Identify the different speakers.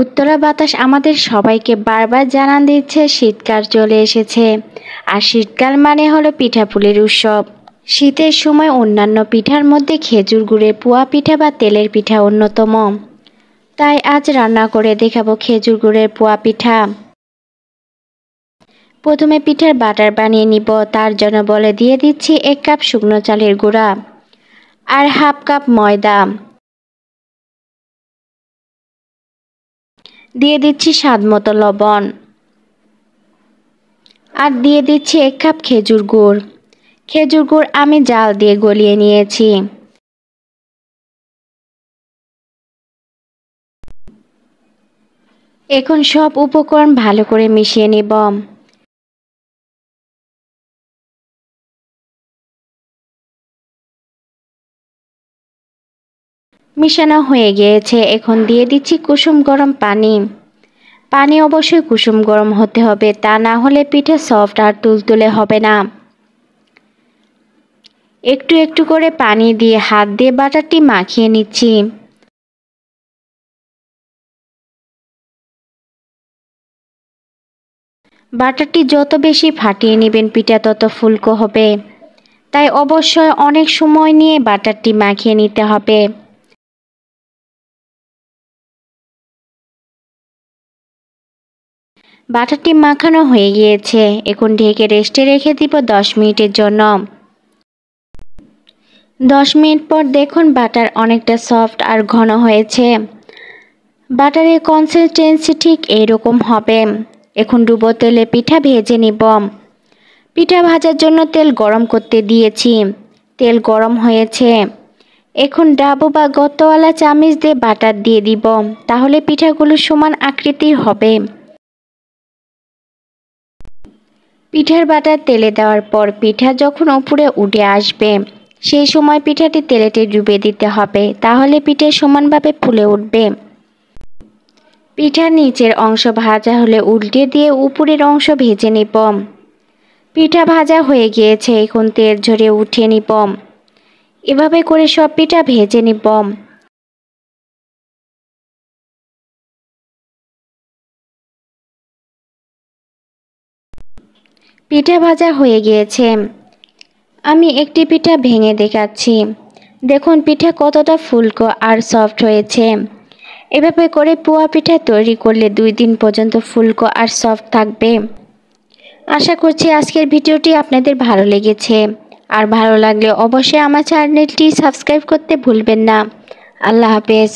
Speaker 1: উত্তরা বাতাস আমাদের সবাইকে বারবার জানান দিচ্ছে শীতকাল চলে এসেছে। আর শীতকাল মানে হলো পিঠাপুলির উৎসব। শীতের সময় অন্যান্য পিঠার মধ্যে খেজুর গুড়ের পুয়া পিঠা বা তেলের পিঠা অন্যতম। তাই আজ রান্না করে দেখাবো খেজুর গুড়ের পুয়া পিঠা। প্রথমে পিঠার বাটার বানিয়ে নিব। তার জন্য বলে দিয়ে দিচ্ছি 1 কাপ শুকনো চালের গুঁড়া আর হাফ কাপ ময়দা। দিয়ে দিচ্ছি স্বাদ মতো লবণ আর দিয়ে দিচ্ছি 1 কাপ খেজুর গুড়। খেজুর গুড় আমি জাল দিয়ে গলিয়ে নিয়েছি। এখন সব উপকরণ ভালো করে মিশিয়ে নিব। মিশানো হয়ে গিয়েছে। এখন দিয়ে দিচ্ছি কুসুম গরম পানি। পানি অবশ্যই কুসুম গরম হতে হবে, তা না হলে পিঠে সফট আর তুলতুলে হবে না। একটু একটু করে পানি দিয়ে হাত দিয়ে বাটারটি মাখিয়ে নিচ্ছি। বাটারটি যত বেশি ফাটিয়ে নেবেন পিঠা তত ফুলকো হবে। তাই অবশ্যই অনেক সময় নিয়ে বাটারটি মাখিয়ে নিতে হবে। বাটারটি মাখানো হয়ে গিয়েছে। এখন ঢেকে রেস্টে রেখে দিব 10 মিনিটের জন্য। 10 মিনিট পর দেখুন বাটার অনেকটা সফট আর ঘন হয়েছে। বাটারের কনসিস্টেন্সি ঠিক এরকম হবে। এখন ডুবো তেলে পিঠা ভেজে নিব। পিঠা ভাজার জন্য তেল গরম করতে দিয়েছি। তেল গরম হয়েছে। এখন ডাবু বা গর্তওয়ালা চামচ দিয়ে বাটার দিয়ে দিব, তাহলে পিঠাগুলো সমান আকৃতির হবে। পিঠার বাটার তেলে দেওয়ার পর পিঠা যখন উপরে উঠে আসবে সেই সময় পিঠাটি তেলেতে ডুবিয়ে দিতে হবে, তাহলে পিঠে সমানভাবে ফুলে উঠবে। পিঠার নিচের অংশ ভাজা হলে উল্টে দিয়ে উপরের অংশ ভেজে নিব। পিঠা ভাজা হয়ে গিয়েছে। এখন তেল ঝরিয়ে উঠিয়ে নিব। এভাবে করে সব পিঠা ভেজে নিব। পিঠা ভাজা হয়ে গিয়েছে। আমি একটি পিঠা ভেঙে দেখাচ্ছি। দেখুন পিঠা কতটা ফুলকো আর সফট হয়েছে। এভাবে করে পুয়া পিঠা তৈরি করলে 2 দিন পর্যন্ত ফুলকো আর সফট থাকবে। আশা করছি আজকের ভিডিওটি আপনাদের ভালো লেগেছে। আর ভালো লাগলে অবশ্যই আমার চ্যানেলটি সাবস্ক্রাইব করতে ভুলবেন না। আল্লাহ হাফেজ।